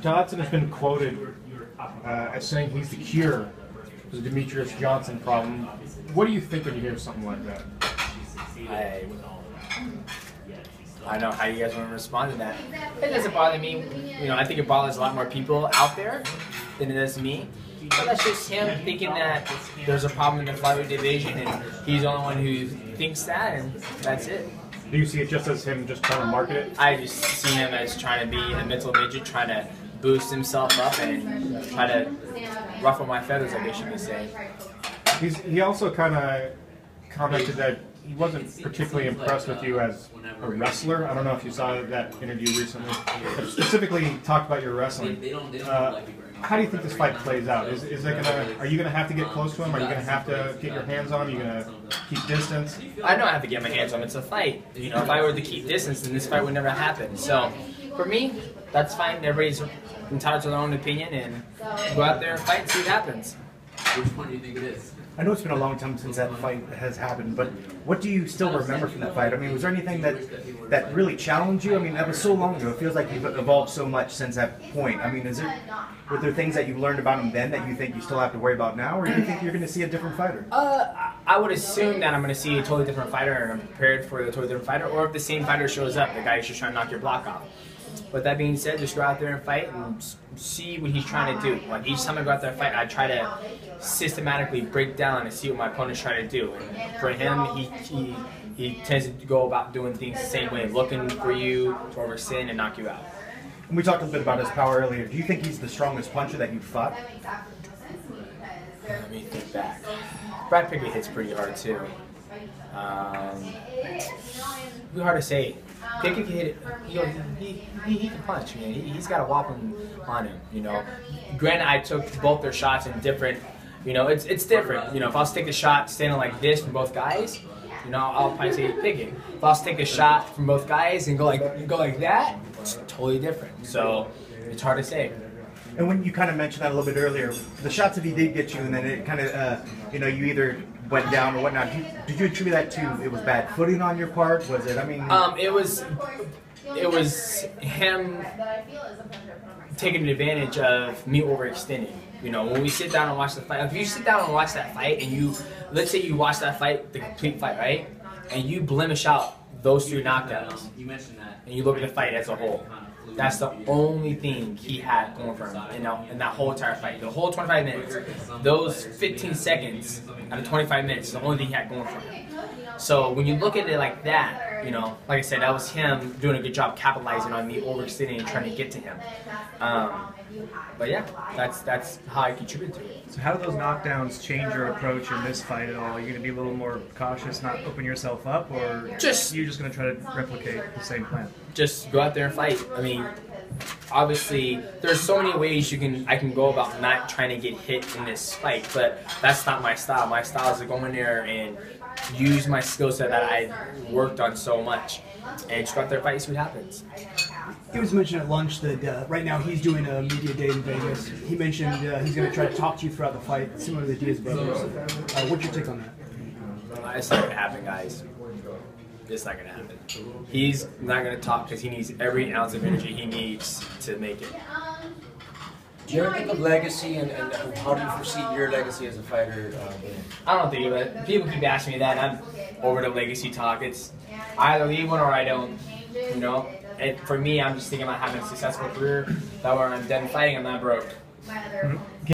Dodson has been quoted as saying he's the cure for the Demetrius Johnson problem. What do you think when you hear something like that? I don't know how you guys want to respond to that. It doesn't bother me. You know, I think it bothers a lot more people out there than it does me. But that's just him thinking that there's a problem in the flyweight division, and he's the only one who thinks that, and that's it. Do you see it just as him just trying to market it? I just see him as trying to be a mental midget, trying to boost himself up and try to ruffle my feathers, I guess you could say. He also kind of commented that he wasn't particularly impressed with you as a wrestler. I don't know if you saw that interview recently. But specifically talked about your wrestling. How do you think this fight plays out? Are you gonna have to get close to him? Are you gonna have to get your hands on him? Are you gonna keep distance? I don't have to get my hands on him. It's a fight. You know, if I were to keep distance, then this fight would never happen. So, for me, that's fine. Everybody's entitled to their own opinion, and go out there and fight and see what happens. Which one do you think it is? I know it's been a long time since that fight has happened, but what do you still remember from that fight? I mean, was there anything that really challenged you? I mean, that was so long ago. It feels like you've evolved so much since that point. I mean, were there things that you learned about him then that you think you still have to worry about now, or do you think you're going to see a different fighter? I would assume that I'm going to see a totally different fighter, and I'm prepared for the totally different fighter, or if the same fighter shows up, the guy who's just trying to knock your block off. With that being said, just go out there and fight and see what he's trying to do. Like, each time I go out there and fight, I try to systematically break down and see what my opponent's trying to do. And for him, he tends to go about doing things the same way, looking for you to overextend and knock you out. And we talked a little bit about his power earlier. Do you think he's the strongest puncher that you've fought? Let me think back. Brad Pickett hits pretty hard too. It's hard to say. Pickett can hit it. He can punch, man. He's got a whopping on him, you know. Granted, I took both their shots in different, you know, it's different. You know, if I was to take a shot standing like this from both guys, you know, I'll probably say Pickett. If I was to take a shot from both guys and go like that, it's totally different. So it's hard to say. And when you kind of mentioned that a little bit earlier, the shots that he did get you, and then it kind of, you know, you either went down or whatnot. Did you attribute that to it was bad footing on your part? Was it? I mean, it was him taking advantage of me overextending. You know, when we sit down and watch the fight, if you sit down and watch that fight, and let's say you watch that fight, the complete fight, right, and you blemish out those 3 knockdowns, and you look at the fight as a whole. That's the only thing he had going for him in that whole entire fight. The whole 25 minutes, those 15 seconds out of 25 minutes is the only thing he had going for him. So when you look at it like that, you know, like I said, that was him doing a good job capitalizing on me overextending and trying to get to him. But yeah, that's how I contribute to it. So how do those knockdowns change your approach in this fight at all? Are you going to be a little more cautious, not open yourself up, or you're just going to try to replicate the same plan? Just go out there and fight. I mean, obviously, there's so many ways I can go about not trying to get hit in this fight, but that's not my style. My style is to go in there and use my skill set that I worked on so much, and just go out there and fight and see what happens. He was mentioning at lunch that right now he's doing a media day in Vegas. He mentioned he's going to try to talk to you throughout the fight, similar to the Diaz brothers. What's your take on that? It's not going to happen, guys. It's not going to happen. He's not going to talk because he needs every ounce of energy he needs to make it. Do you ever think of legacy, and how do you foresee your legacy as a fighter? I don't think of it. People keep asking me that, and I'm over the legacy talk. It's I either leave one or I don't, you know? And for me, I'm just thinking about having a successful career. That when I'm done fighting, I'm not broke.